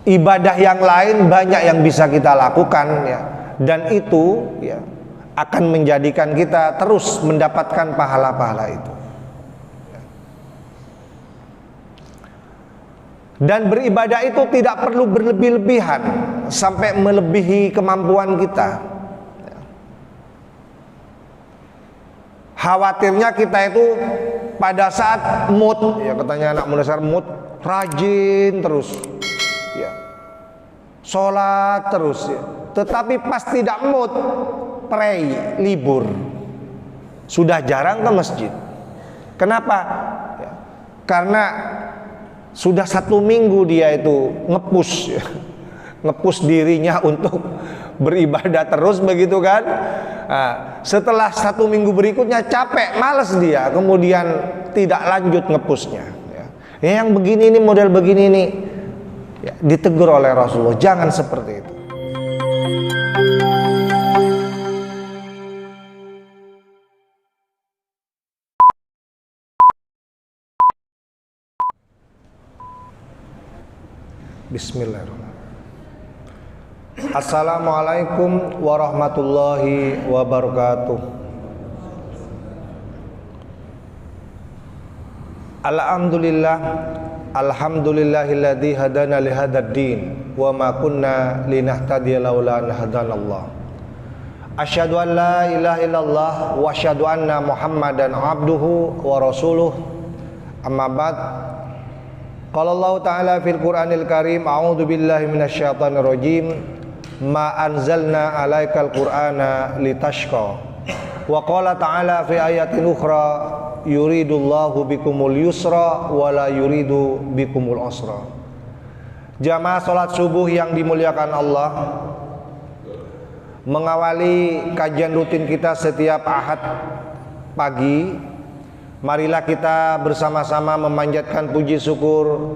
ibadah yang lain banyak yang bisa kita lakukan ya, dan itu ya akan menjadikan kita terus mendapatkan pahala-pahala itu. Dan beribadah itu tidak perlu berlebih-lebihan sampai melebihi kemampuan kita. Khawatirnya kita itu pada saat mood, ya katanya anak muda sekarang, mood rajin terus ya, sholat terus ya. Tetapi pas tidak mood, pray, libur, sudah jarang ke masjid. Kenapa? Ya, karena sudah 1 minggu dia itu ngepush ya, ngepush dirinya untuk beribadah terus begitu kan. Nah, setelah 1 minggu berikutnya capek, males dia, kemudian tidak lanjut ngepushnya ya. Yang begini ini, model begini ini ya, ditegur oleh Rasulullah, jangan seperti itu. Bismillahirrahmanirrahim. Assalamualaikum warahmatullahi wabarakatuh. Alhamdulillah, alhamdulillahilladzi hadana lihadzal din wa ma kunna linahtadiya laula an hadanallah. Asyhadu an la ilaha illallah wa asyhadu anna Muhammadan abduhu wa rasuluh. Amma ba'd. Qala Allah Ta'ala fil Qur'anil Karim, a'udzu billahi minasyaitonir rajim. Ma anzalna 'alaikal Qur'ana litashqa. Wa qala ta'ala fi ayatin ukhra, yuridullahu bikumul yusra wa la yuridu bikumul usra. Jamaah salat subuh yang dimuliakan Allah, mengawali kajian rutin kita setiap Ahad pagi, marilah kita bersama-sama memanjatkan puji syukur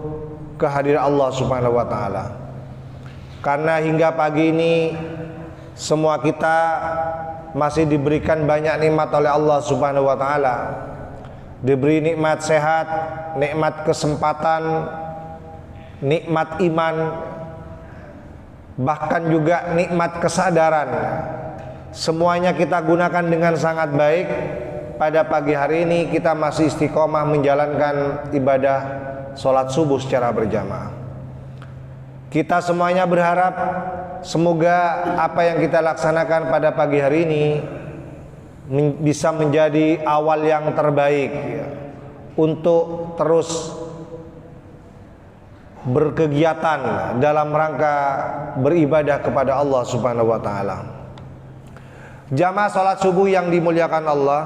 kehadiran Allah Subhanahu wa taala. Karena hingga pagi ini semua kita masih diberikan banyak nikmat oleh Allah Subhanahu wa taala. Diberi nikmat sehat, nikmat kesempatan, nikmat iman, bahkan juga nikmat kesadaran. Semuanya kita gunakan dengan sangat baik. Pada pagi hari ini kita masih istiqomah menjalankan ibadah sholat subuh secara berjamaah. Kita semuanya berharap semoga apa yang kita laksanakan pada pagi hari ini bisa menjadi awal yang terbaik ya, untuk terus berkegiatan dalam rangka beribadah kepada Allah Subhanahu wa taala. Jamaah salat subuh yang dimuliakan Allah,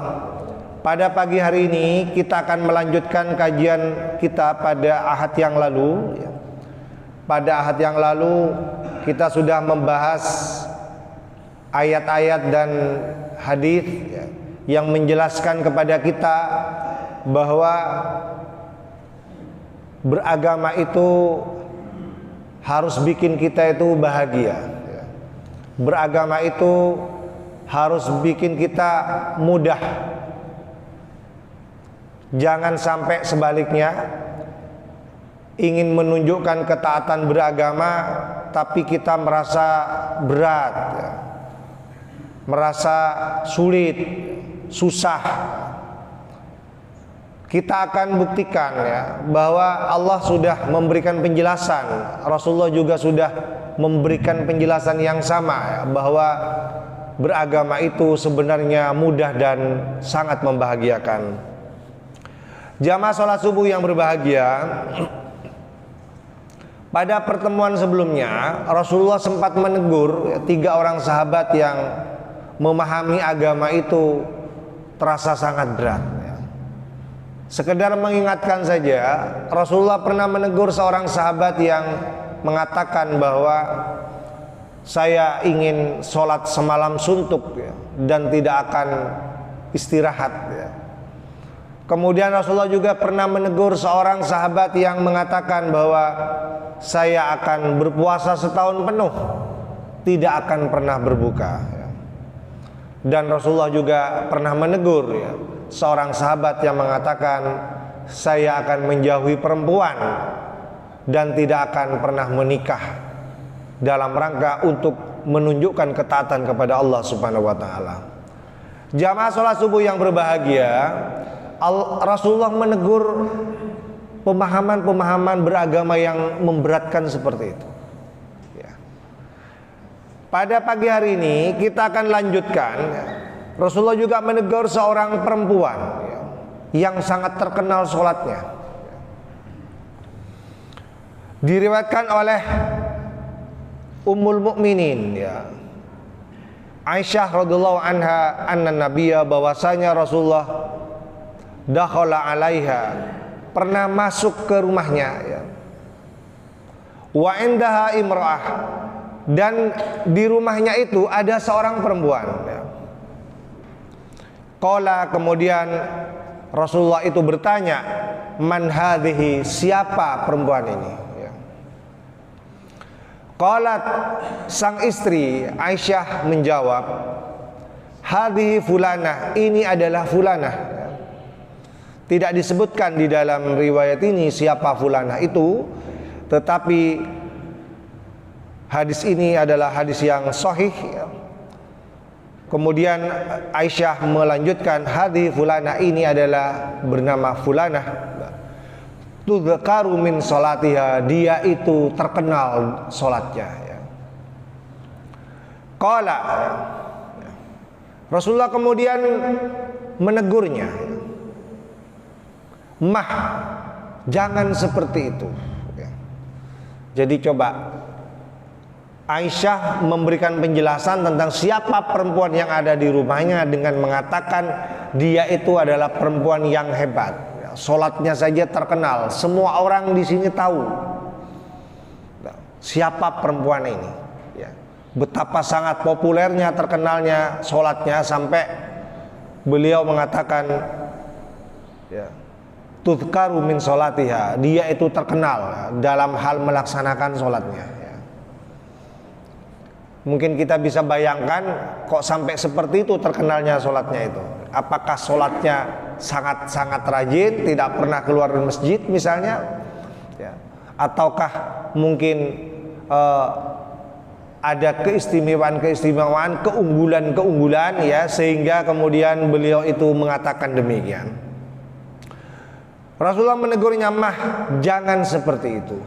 pada pagi hari ini kita akan melanjutkan kajian kita pada Ahad yang lalu. Pada Ahad yang lalu kita sudah membahas ayat-ayat dan hadis yang menjelaskan kepada kita bahwa beragama itu harus bikin kita itu bahagia. Beragama itu harus bikin kita mudah. Jangan sampai sebaliknya, ingin menunjukkan ketaatan beragama tapi kita merasa berat ya, merasa sulit, susah. Kita akan buktikan ya bahwa Allah sudah memberikan penjelasan, Rasulullah juga sudah memberikan penjelasan yang sama ya, bahwa beragama itu sebenarnya mudah dan sangat membahagiakan. Jamaah sholat subuh yang berbahagia, pada pertemuan sebelumnya Rasulullah sempat menegur 3 orang sahabat yang memahami agama itu terasa sangat berat ya. Sekedar mengingatkan saja, Rasulullah pernah menegur seorang sahabat yang mengatakan bahwa saya ingin sholat semalam suntuk ya, dan tidak akan istirahat ya. Kemudian Rasulullah juga pernah menegur seorang sahabat yang mengatakan bahwa saya akan berpuasa setahun penuh, tidak akan pernah berbuka ya. Dan Rasulullah juga pernah menegur ya, seorang sahabat yang mengatakan saya akan menjauhi perempuan dan tidak akan pernah menikah dalam rangka untuk menunjukkan ketaatan kepada Allah Subhanahu wa taala. Jamaah sholat subuh yang berbahagia, Rasulullah menegur pemahaman-pemahaman beragama yang memberatkan seperti itu. Pada pagi hari ini kita akan lanjutkan. Rasulullah juga menegur seorang perempuan yang sangat terkenal sholatnya. Diriwayatkan oleh Ummul Mukminin Aisyah radhiyallahu anha anna nabiyya, bahwasanya Rasulullah dakhala alaiha, pernah masuk ke rumahnya, wa indaha imra'ah, dan di rumahnya itu ada seorang perempuan. Qala, kemudian Rasulullah itu bertanya, man hadhihi, siapa perempuan ini? Qalat, sang istri Aisyah menjawab, hadhihi fulanah, ini adalah fulanah. Tidak disebutkan di dalam riwayat ini siapa fulanah itu, tetapi hadis ini adalah hadis yang sahih. Kemudian Aisyah melanjutkan, hadhihi fulanah, ini adalah bernama fulanah, tudzkaru min salatiha, dia itu terkenal salatnya. Qala, Rasulullah kemudian menegurnya, mah, jangan seperti itu. Jadi coba Aisyah memberikan penjelasan tentang siapa perempuan yang ada di rumahnya dengan mengatakan dia itu adalah perempuan yang hebat. Sholatnya saja terkenal, semua orang di sini tahu siapa perempuan ini. Betapa sangat populernya, terkenalnya sholatnya, sampai beliau mengatakan, tudzkaru min sholatiha, dia itu terkenal dalam hal melaksanakan sholatnya. Mungkin kita bisa bayangkan kok sampai seperti itu terkenalnya sholatnya itu. Apakah sholatnya sangat-sangat rajin, tidak pernah keluar dari masjid misalnya, ataukah mungkin ada keistimewaan, keunggulan sehingga kemudian beliau itu mengatakan demikian. Rasulullah menegurnya, mah, jangan seperti itu.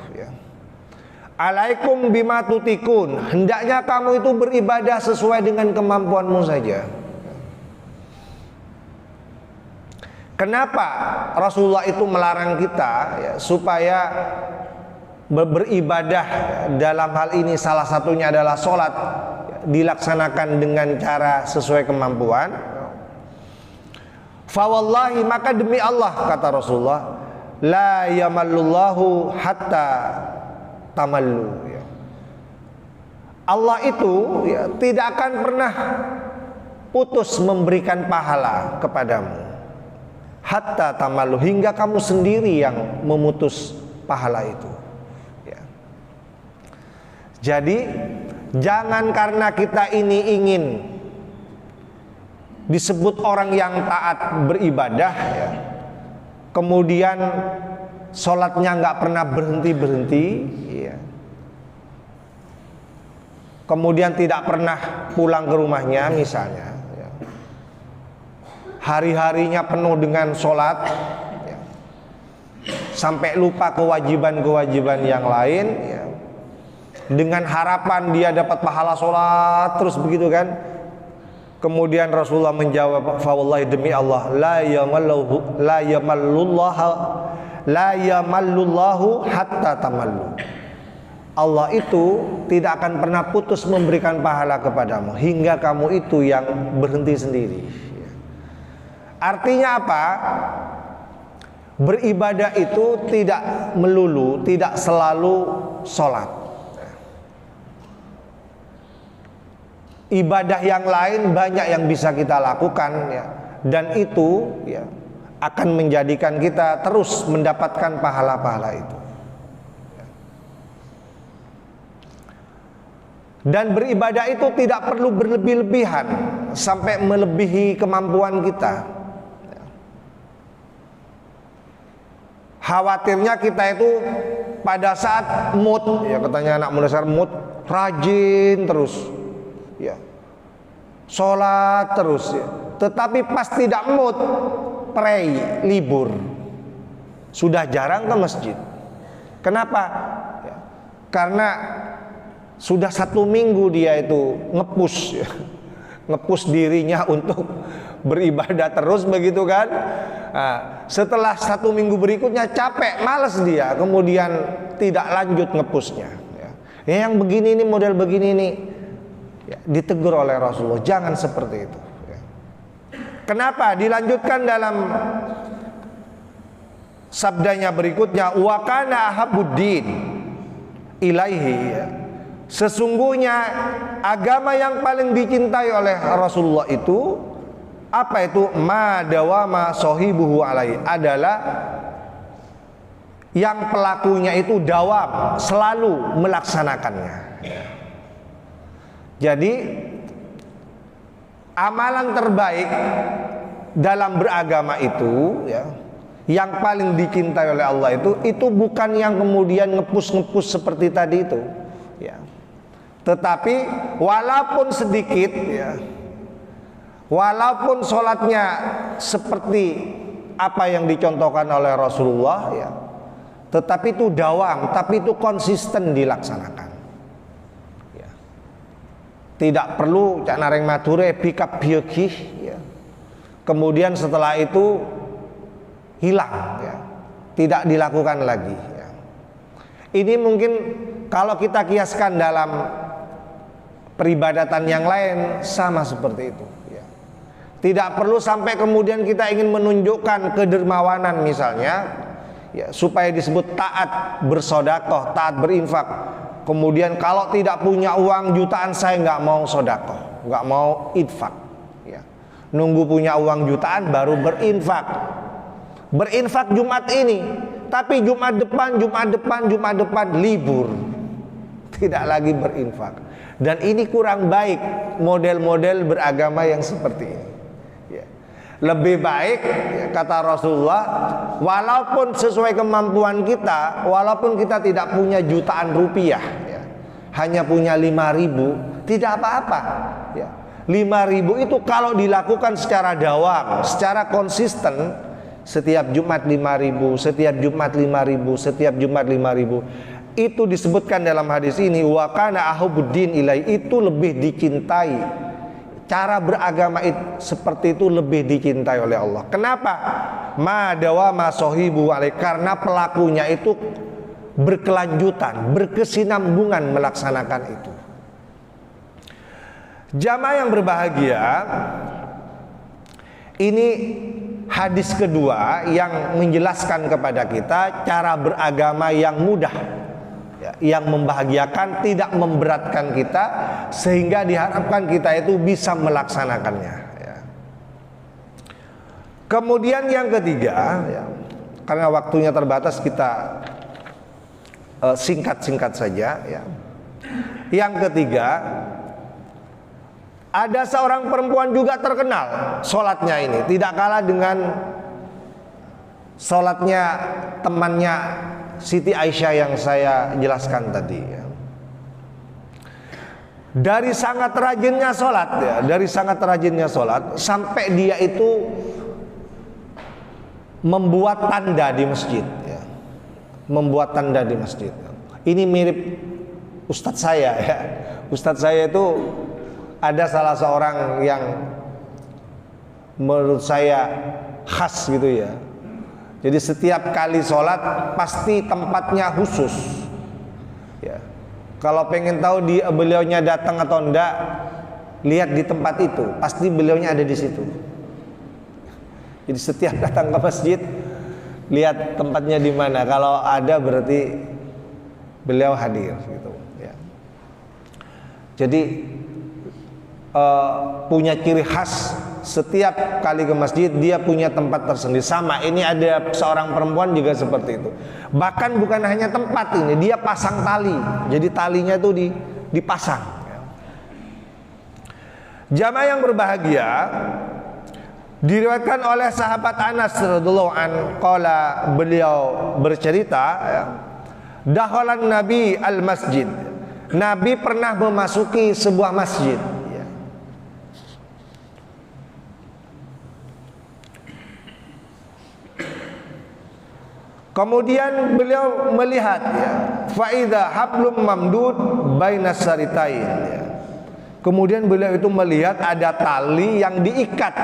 Alaikum bima tutikun, hendaknya kamu itu beribadah sesuai dengan kemampuanmu saja. Kenapa Rasulullah itu melarang kita supaya beribadah dalam hal ini, salah satunya adalah sholat, dilaksanakan dengan cara sesuai kemampuan. Fawallahi, maka demi Allah, kata Rasulullah, la yamallullahu hatta tamallu. Allah itu tidak akan pernah putus memberikan pahala kepadamu, hatta tamallu, hingga kamu sendiri yang memutus pahala itu. Jadi jangan karena kita ini ingin disebut orang yang taat beribadah, kemudian sholatnya nggak pernah berhenti-berhenti, kemudian tidak pernah pulang ke rumahnya misalnya, hari-harinya penuh dengan sholat, sampai lupa kewajiban-kewajiban yang lain, dengan harapan dia dapat pahala sholat terus begitu kan. Kemudian Rasulullah menjawab, fa wallahi, demi Allah, la yamallullahu hatta tamallu. Allah itu tidak akan pernah putus memberikan pahala kepadamu hingga kamu itu yang berhenti sendiri. Artinya apa? Beribadah itu tidak melulu, tidak selalu sholat. Ibadah yang lain banyak yang bisa kita lakukan, dan itu akan menjadikan kita terus mendapatkan pahala-pahala itu. Dan beribadah itu tidak perlu berlebih-lebihan sampai melebihi kemampuan kita. Khawatirnya kita itu pada saat mood, ya katanya anak muda sekarang, mood rajin terus, ya, sholat terus, ya. Tetapi pas tidak mood, pray, libur, sudah jarang ke masjid. Kenapa? Ya, karena sudah 1 minggu dia itu ngepus, ya, ngepus dirinya untuk beribadah terus, begitu kan. Nah, setelah 1 minggu berikutnya capek, males dia, kemudian tidak lanjut ngepusnya, ya. Yang begini ini, model begini ini, ya, ditegur oleh Rasulullah, jangan seperti itu, ya. Kenapa? Dilanjutkan dalam sabdanya berikutnya, wa kana ahabbuddin ilaihi, ya. Sesungguhnya agama yang paling dicintai oleh Rasulullah itu apa itu? Ma dawama sahibuhu alaihi, adalah yang pelakunya itu dawam, selalu melaksanakannya. Jadi amalan terbaik dalam beragama itu, ya, yang paling dicintai oleh Allah itu bukan yang kemudian ngepus-ngepus seperti tadi itu, ya. Tetapi walaupun sedikit, ya, walaupun sholatnya seperti apa yang dicontohkan oleh Rasulullah, ya, tetapi itu dawam, tapi itu konsisten dilaksanakan, ya. Tidak perlu cak nareng mature bikap biogih, ya, kemudian setelah itu hilang, ya, tidak dilakukan lagi, ya. Ini mungkin kalau kita kiaskan dalam peribadatan yang lain sama seperti itu, ya. Tidak perlu sampai kemudian kita ingin menunjukkan kedermawanan misalnya, ya, supaya disebut taat bersodakoh, taat berinfak. Kemudian kalau tidak punya uang jutaan saya nggak mau sodakoh, nggak mau infak, ya. Nunggu punya uang jutaan baru berinfak. Berinfak Jumat ini, tapi Jumat depan libur, tidak lagi berinfak. Dan ini kurang baik model-model beragama yang seperti ini, ya. Lebih baik, ya, kata Rasulullah, walaupun sesuai kemampuan kita, walaupun kita tidak punya jutaan rupiah, ya, hanya punya 5.000, tidak apa-apa, ya. 5.000 itu kalau dilakukan secara dawam, secara konsisten, setiap Jumat 5.000, setiap Jumat 5.000, setiap Jumat 5.000, itu disebutkan dalam hadis ini, wa kana ahabbuddin ilai, itu lebih dicintai. Cara beragama seperti itu lebih dicintai oleh Allah. Kenapa? Ma dawama sahibu alai, karena pelakunya itu berkelanjutan, berkesinambungan melaksanakan itu. Jamaah yang berbahagia, ini hadis kedua yang menjelaskan kepada kita cara beragama yang mudah, ya, yang membahagiakan, tidak memberatkan kita, sehingga diharapkan kita itu bisa melaksanakannya, ya. Kemudian yang ketiga, ya, karena waktunya terbatas kita singkat-singkat saja, ya. Yang ketiga, ada seorang perempuan juga terkenal sholatnya ini, tidak kalah dengan sholatnya temannya Siti Aisyah yang saya jelaskan tadi, ya. Dari sangat rajinnya sholat, ya, dari sangat rajinnya sholat, sampai dia itu membuat tanda di masjid, ya. Membuat tanda di masjid. Ini mirip ustadz saya, ya. Ustadz saya itu ada salah seorang yang menurut saya khas gitu, ya. Jadi setiap kali sholat pasti tempatnya khusus, ya. Kalau pengen tahu beliaunya datang atau enggak, lihat di tempat itu, pasti beliaunya ada di situ. Jadi setiap datang ke masjid, lihat tempatnya di mana. Kalau ada berarti beliau hadir, gitu, ya. Jadi punya ciri khas, setiap kali ke masjid dia punya tempat tersendiri. Sama, ini ada seorang perempuan juga seperti itu. Bahkan bukan hanya tempat ini, dia pasang tali. Jadi talinya itu dipasang. Jamaah yang berbahagia, Diriwayatkan oleh sahabat Anas radhiyallahu an, qala, beliau bercerita, ya, dakhalan Nabi al-masjid. Nabi pernah memasuki sebuah masjid, ya. Kemudian beliau melihat, ya, faida hablum mamdud bainas saritain, ya. Kemudian beliau itu melihat ada tali yang diikat,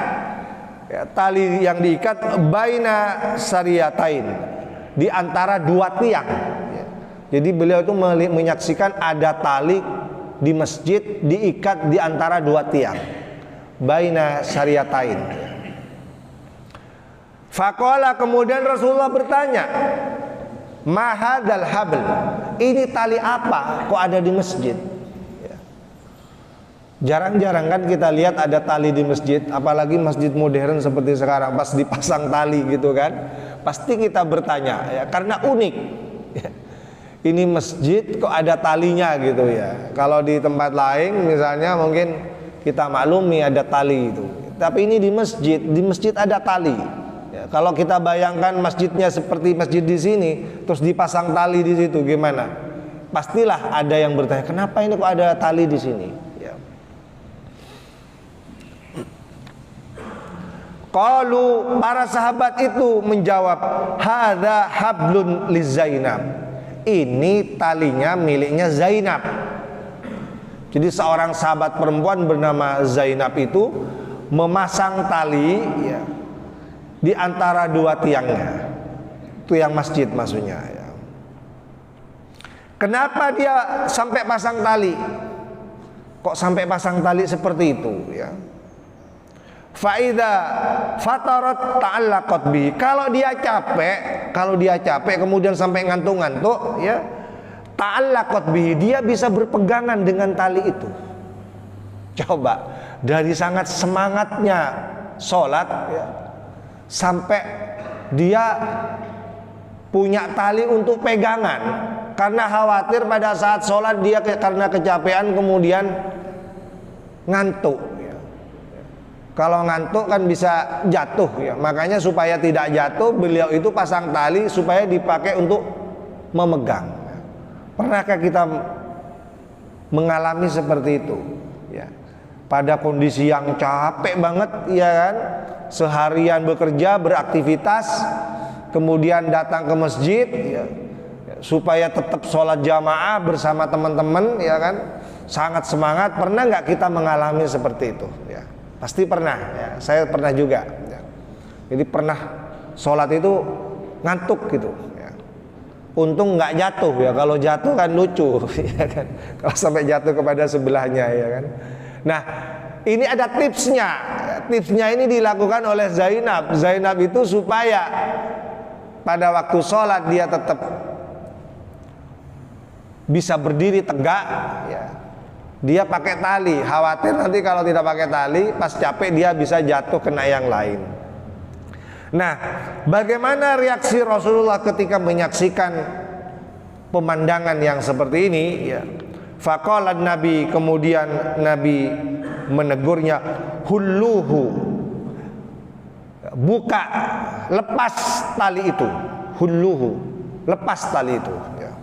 ya, tali yang diikat baina sariyatain, di antara dua tiang, ya. Jadi beliau itu menyaksikan ada tali di masjid diikat di antara dua tiang, baina sariyatain, ya. Faqala, kemudian Rasulullah bertanya, ma hadzal habl, ini tali apa kok ada di masjid? Jarang-jarang kan kita lihat ada tali di masjid, apalagi masjid modern seperti sekarang, pas dipasang tali gitu kan, pasti kita bertanya, ya, karena unik, ya. Ini masjid kok ada talinya gitu, ya. Kalau di tempat lain misalnya mungkin kita maklumi ada tali itu, tapi ini di masjid ada tali, ya. Kalau kita bayangkan masjidnya seperti masjid di sini, terus dipasang tali di situ, gimana? Pastilah ada yang bertanya, kenapa ini kok ada tali di sini? Qalu, para sahabat itu menjawab, hadza hablun li Zainab, ini talinya miliknya Zainab. Jadi seorang sahabat perempuan bernama Zainab itu memasang tali, ya, di antara dua tiangnya, tiang masjid maksudnya, ya. Kenapa dia sampai pasang tali? Kok sampai pasang tali seperti itu, ya? Faida fatarat ta'allaqat bi. Kalau dia capek kemudian sampai ngantuk-ngantuk, ya, ta'allaqat bi, dia bisa berpegangan dengan tali itu. Coba, dari sangat semangatnya sholat, ya, sampai dia punya tali untuk pegangan, karena khawatir pada saat sholat dia karena kecapean kemudian ngantuk. Kalau ngantuk kan bisa jatuh, ya. Makanya supaya tidak jatuh, beliau itu pasang tali supaya dipakai untuk memegang. Pernahkah kita mengalami seperti itu, ya? Pada kondisi yang capek banget, ya kan? Seharian bekerja, beraktivitas, kemudian datang ke masjid, ya, supaya tetap sholat jamaah bersama teman-teman, ya kan? Sangat semangat. Pernah nggak kita mengalami seperti itu, ya? Pasti pernah, ya. Saya pernah juga, ya. Jadi pernah sholat itu ngantuk gitu, ya. Untung nggak jatuh, ya. Kalau jatuh kan lucu, ya kan? Kalau sampai jatuh kepada sebelahnya, ya kan? Nah, ini ada tipsnya. Tipsnya ini dilakukan oleh Zainab. Zainab itu supaya pada waktu sholat dia tetap bisa berdiri tegak, ya. Dia pakai tali, khawatir nanti kalau tidak pakai tali, pas capek dia bisa jatuh kena yang lain. Nah, bagaimana reaksi Rasulullah ketika menyaksikan pemandangan yang seperti ini, ya? Faqala Nabi, kemudian Nabi menegurnya, hulluhu, buka, lepas tali itu, hulluhu, lepas tali itu, ya.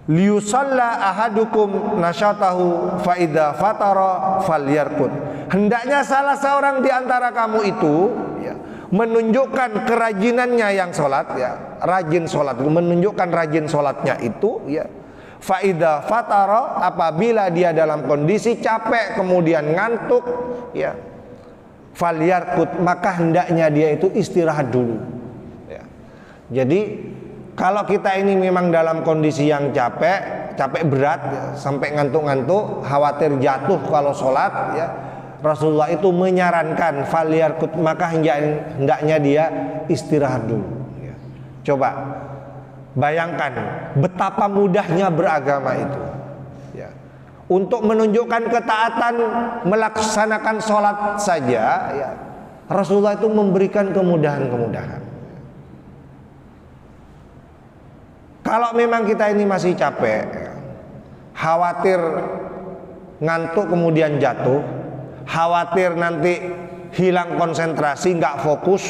Liyusalla ahadukum nasyatahu faida fatara falyarkud. Hendaknya salah seorang di antara kamu itu, ya, menunjukkan kerajinannya yang sholat, ya, rajin sholat, menunjukkan rajin sholatnya itu, ya. Faida fatara, apabila dia dalam kondisi capek kemudian ngantuk, ya, falyarkud, maka hendaknya dia itu istirahat dulu, ya. Jadi kalau kita ini memang dalam kondisi yang capek berat, ya, sampai ngantuk-ngantuk, khawatir jatuh kalau sholat, ya, Rasulullah itu menyarankan falyarkud, maka hendaknya dia istirahat dulu, ya. Coba bayangkan betapa mudahnya beragama itu, ya. Untuk menunjukkan ketaatan melaksanakan sholat saja, ya, Rasulullah itu memberikan kemudahan-kemudahan. Kalau memang kita ini masih capek, khawatir ngantuk kemudian jatuh, khawatir nanti hilang konsentrasi, nggak fokus,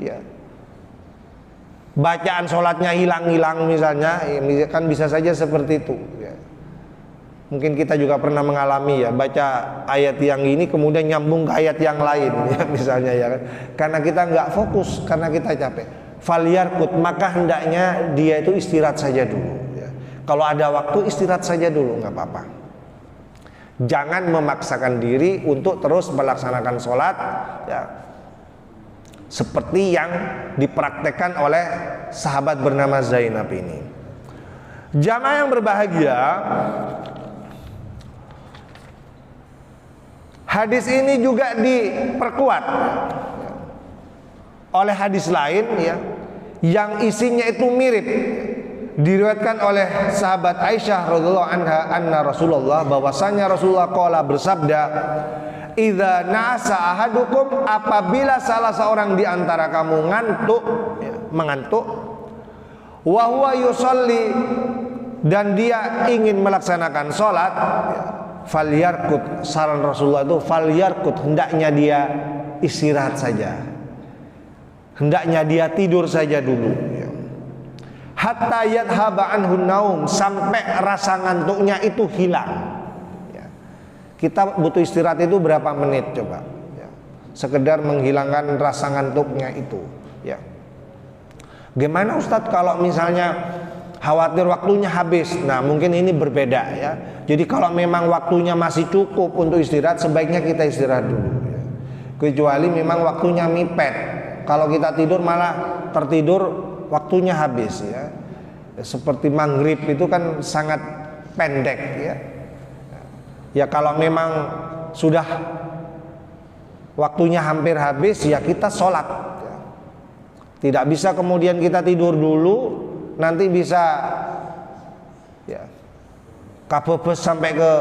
ya. Bacaan sholatnya hilang-hilang misalnya, kan bisa saja seperti itu. Ya. Mungkin kita juga pernah mengalami ya, baca ayat yang ini kemudian nyambung ke ayat yang lain, ya, misalnya ya kan. Karena kita nggak fokus, karena kita capek. Falyarkut, maka hendaknya dia itu istirahat saja dulu. Ya. Kalau ada waktu istirahat saja dulu, nggak apa-apa. Jangan memaksakan diri untuk terus melaksanakan sholat, ya. Seperti yang dipraktekkan oleh sahabat bernama Zainab ini. Jamaah yang berbahagia, hadis ini juga diperkuat oleh hadis lain ya, yang isinya itu mirip. Diriwayatkan oleh sahabat Aisyah radhiyallahu anha anna Rasulullah, bahwasanya Rasulullah qala bersabda, idza na'asa ahadukum, apabila salah seorang di antara kamu ngantuk, ya, mengantuk, wa huwa yusolli, dan dia ingin melaksanakan sholat, ya, falyarkut, saran Rasulullah itu falyarkut, hendaknya dia istirahat saja, hendaknya dia tidur saja dulu, ya. Hatta yadhaba anhun naum, sampai rasa ngantuknya itu hilang. Kita butuh istirahat itu berapa menit coba, ya. Sekedar menghilangkan rasa ngantuknya itu, ya. Gimana Ustadz kalau misalnya khawatir waktunya habis? Nah mungkin ini berbeda ya. Jadi kalau memang waktunya masih cukup untuk istirahat, sebaiknya kita istirahat dulu, ya. Kecuali memang waktunya mipet. Kalau kita tidur malah tertidur, waktunya habis ya. Seperti maghrib itu kan sangat pendek ya. Ya kalau memang sudah waktunya hampir habis, ya kita sholat, ya. Tidak bisa kemudian kita tidur dulu, nanti bisa ya kabebes sampai ke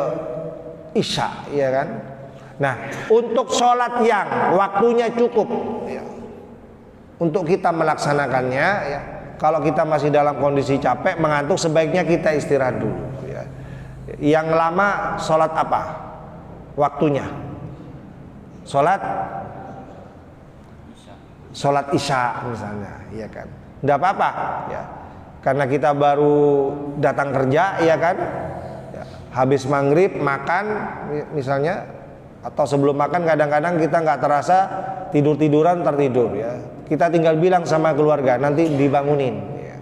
isya, ya kan. Nah untuk sholat yang waktunya cukup, ya, untuk kita melaksanakannya, ya, kalau kita masih dalam kondisi capek, mengantuk, sebaiknya kita istirahat dulu, ya. Yang lama sholat apa waktunya? Sholat isya misalnya, ya kan? Tidak apa-apa, ya. Karena kita baru datang kerja, ya kan? Ya. Habis maghrib makan misalnya, atau sebelum makan kadang-kadang kita nggak terasa tidur-tiduran, tertidur, ya. Kita tinggal bilang sama keluarga, nanti dibangunin, ya.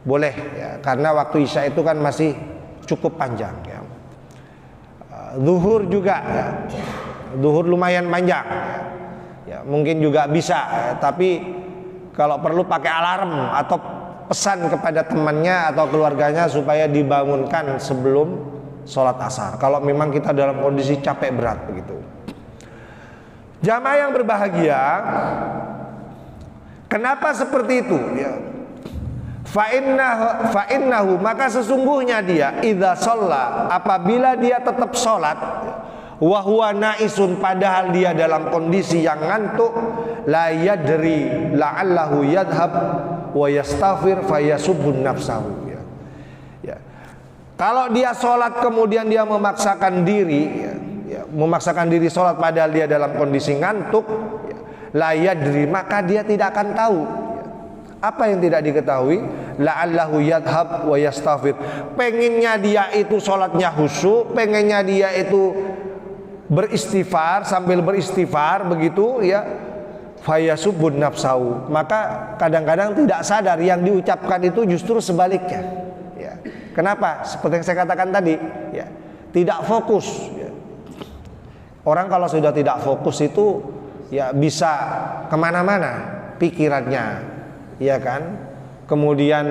Boleh, ya. Karena waktu isya itu kan masih cukup panjang, ya. Zuhur juga, ya. Zuhur lumayan panjang, ya. Ya, mungkin juga bisa, ya. Tapi kalau perlu pakai alarm atau pesan kepada temannya atau keluarganya supaya dibangunkan sebelum sholat asar, kalau memang kita dalam kondisi capek berat begitu. Jamaah yang berbahagia, kenapa seperti itu? Ya. Fa'innahu, maka sesungguhnya dia idza shalla, apabila dia tetap sholat, wa huwa naisun, padahal dia dalam kondisi yang ngantuk, la yadri la'allahu yadhhab wa yastaghfir fayasubbun nafsahu, ya. Ya. Kalau dia sholat kemudian dia memaksakan diri, ya, ya, memaksakan diri sholat padahal dia dalam kondisi ngantuk, ya, la yadri, maka dia tidak akan tahu. Apa yang tidak diketahui? La'allahu yadhhab wa yastaghfir. Pengennya dia itu sholatnya khusyuk, pengennya dia itu beristighfar, sambil beristighfar begitu, ya. Fayasubbun nafsahu. Maka kadang-kadang tidak sadar yang diucapkan itu justru sebaliknya, ya. Kenapa? Seperti yang saya katakan tadi, ya. Tidak fokus, ya. Orang kalau sudah tidak fokus itu, ya, bisa kemana-mana pikirannya, ya kan. Kemudian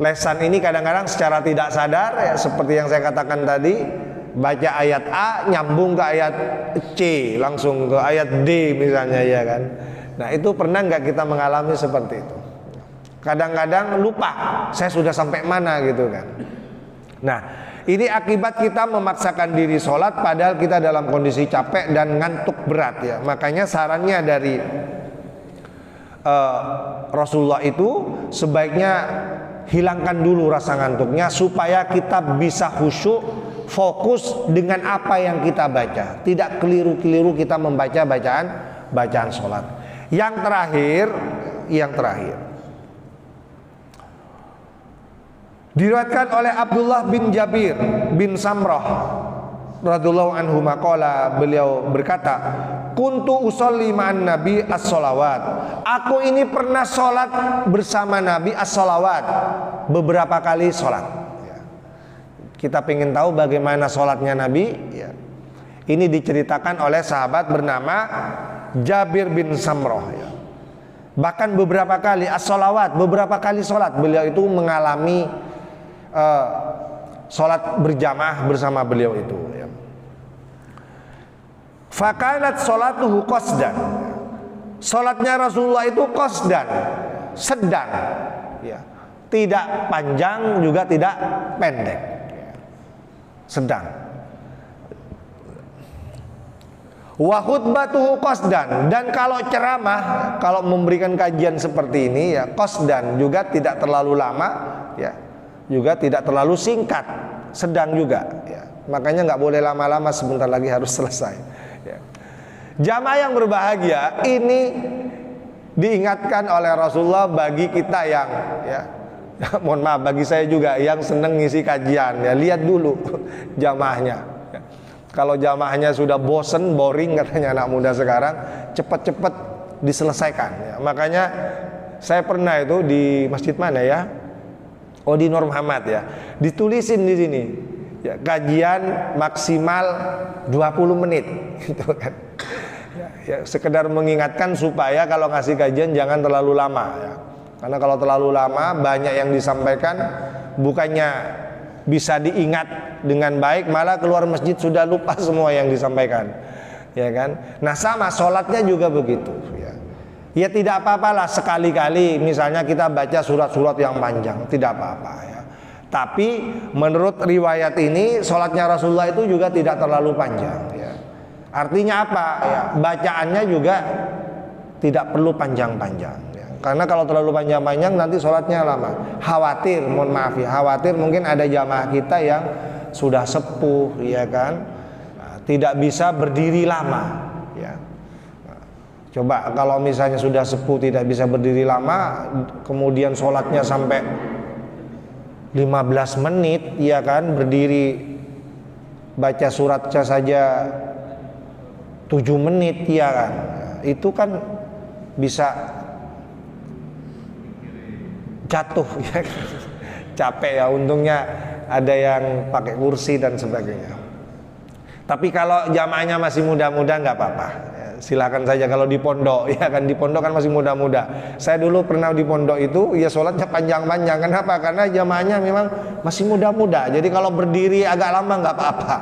lesan ini kadang-kadang secara tidak sadar, ya, seperti yang saya katakan tadi, baca ayat A nyambung ke ayat C, langsung ke ayat D misalnya, ya kan. Nah itu pernah nggak kita mengalami seperti itu? Kadang-kadang lupa saya sudah sampai mana gitu kan. Nah ini akibat kita memaksakan diri sholat padahal kita dalam kondisi capek dan ngantuk berat, ya. Makanya sarannya dari Rasulullah itu sebaiknya hilangkan dulu rasa ngantuknya supaya kita bisa khusyuk, fokus dengan apa yang kita baca, tidak keliru-keliru kita membaca bacaan sholat. Yang terakhir diriwayatkan oleh Abdullah bin Jabir bin Samrah radhiyallahu anhu maqala, beliau berkata, kuntu usolli ma'an nabi as-sholawat, aku ini pernah sholat bersama Nabi as-sholawat, beberapa kali sholat. Kita pengen tahu bagaimana sholatnya Nabi ya. Ini diceritakan oleh sahabat bernama Jabir bin Samrah ya. Bahkan beberapa kali as-sholawat, beberapa kali sholat beliau itu mengalami sholat berjamaah bersama beliau itu ya. Fakanat sholatuhu qasdan, sholatnya Rasulullah itu qasdan, sedang ya. Tidak panjang juga tidak pendek ya. Sedang. Wa khutbatuhu qasdan, dan kalau ceramah, kalau memberikan kajian seperti ini ya, qasdan juga tidak terlalu lama ya, juga tidak terlalu singkat, sedang juga ya. Makanya nggak boleh lama-lama, sebentar lagi harus selesai ya. Jamaah yang berbahagia ini diingatkan oleh Rasulullah bagi kita yang ya, mohon maaf, bagi saya juga yang seneng ngisi kajian ya, lihat dulu jamaahnya ya. Kalau jamaahnya sudah bosen, boring katanya anak muda sekarang, cepat-cepat diselesaikan ya. Makanya saya pernah itu di masjid mana ya, oh di Nur Muhammad ya, ditulisin di sini ya, kajian maksimal 20 menit gitu kan ya, sekedar mengingatkan supaya kalau ngasih kajian jangan terlalu lama ya. Karena kalau terlalu lama banyak yang disampaikan, bukannya bisa diingat dengan baik, malah keluar masjid sudah lupa semua yang disampaikan ya kan. Nah sama sholatnya juga begitu ya. Ya tidak apa-apalah sekali-kali misalnya kita baca surat-surat yang panjang, tidak apa-apa ya. Tapi menurut riwayat ini sholatnya Rasulullah itu juga tidak terlalu panjang ya. Artinya apa ya, bacaannya juga tidak perlu panjang-panjang ya. Karena kalau terlalu panjang-panjang nanti sholatnya lama. Khawatir, mohon maaf ya, khawatir mungkin ada jamaah kita yang sudah sepuh ya kan, tidak bisa berdiri lama ya. Coba kalau misalnya sudah sepuh tidak bisa berdiri lama, kemudian sholatnya sampai 15 menit ya kan, berdiri baca suratnya saja 7 menit ya kan, itu kan bisa jatuh ya kan? Capek ya, untungnya ada yang pakai kursi dan sebagainya. Tapi kalau jamaahnya masih muda-muda nggak apa-apa ya, silakan saja. Kalau di pondok ya kan, di pondok kan masih muda-muda. Saya dulu pernah di pondok itu ya sholatnya panjang-panjang. Kenapa? Karena jamaahnya memang masih muda-muda, jadi kalau berdiri agak lama nggak apa-apa.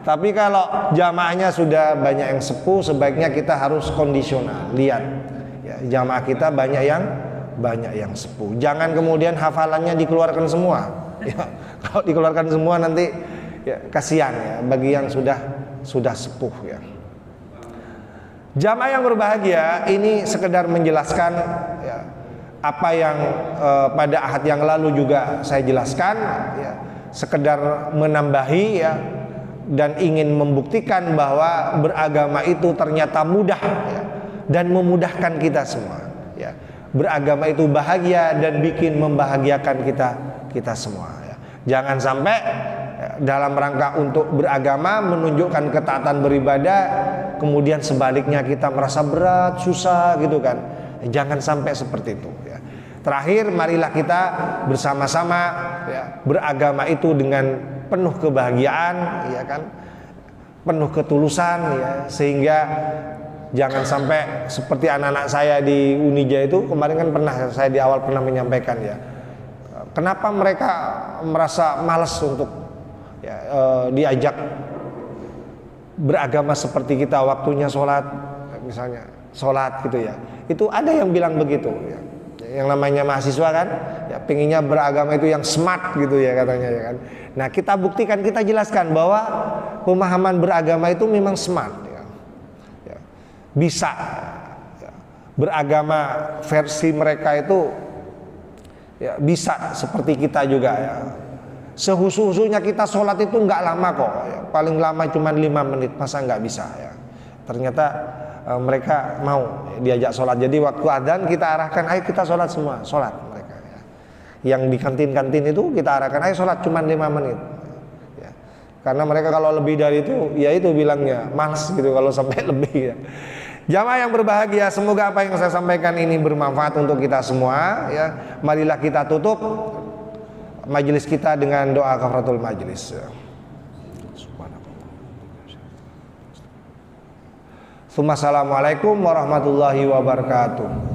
Tapi kalau jamaahnya sudah banyak yang sepuh, sebaiknya kita harus kondisional. Lihat ya, jamaah kita banyak yang sepuh. Jangan kemudian hafalannya dikeluarkan semua ya. Kalau dikeluarkan semua nanti ya, kasihan ya bagi yang sudah sepuh ya. Jamaah yang berbahagia ini sekedar menjelaskan ya, apa yang pada ahad yang lalu juga saya jelaskan ya, sekedar menambahi ya, dan ingin membuktikan bahwa beragama itu ternyata mudah ya, dan memudahkan kita semua ya. Beragama itu bahagia dan bikin membahagiakan kita semua ya. Jangan sampai dalam rangka untuk beragama menunjukkan ketaatan beribadah, kemudian sebaliknya kita merasa berat, susah gitu kan. Jangan sampai seperti itu ya. Terakhir, marilah kita bersama-sama ya, beragama itu dengan penuh kebahagiaan ya kan, penuh ketulusan ya, sehingga jangan sampai seperti anak-anak saya di Unija itu kemarin kan saya di awal pernah menyampaikan ya, kenapa mereka merasa malas untuk ya, diajak beragama seperti kita, waktunya sholat misalnya, sholat gitu ya. Itu ada yang bilang begitu ya. Yang namanya mahasiswa kan ya, pengennya beragama itu yang smart gitu ya katanya ya kan. Nah kita buktikan, kita jelaskan bahwa pemahaman beragama itu memang smart ya. Ya. Bisa ya, beragama versi mereka itu ya, bisa seperti kita juga ya. Sehusu-husunya kita sholat itu nggak lama kok, ya. Paling lama cuma 5 menit, masa nggak bisa ya. Ternyata mereka mau diajak sholat. Jadi waktu adzan kita arahkan, ayo kita sholat semua, sholat mereka ya. Yang di kantin-kantin itu kita arahkan, ayo sholat cuma 5 menit ya. Karena mereka kalau lebih dari itu, ya itu bilangnya malas gitu kalau sampai lebih ya. Jamaah yang berbahagia, semoga apa yang saya sampaikan ini bermanfaat untuk kita semua ya. Marilah kita tutup majelis kita dengan doa kafaratul majelis ya. Assalamualaikum warahmatullahi wabarakatuh.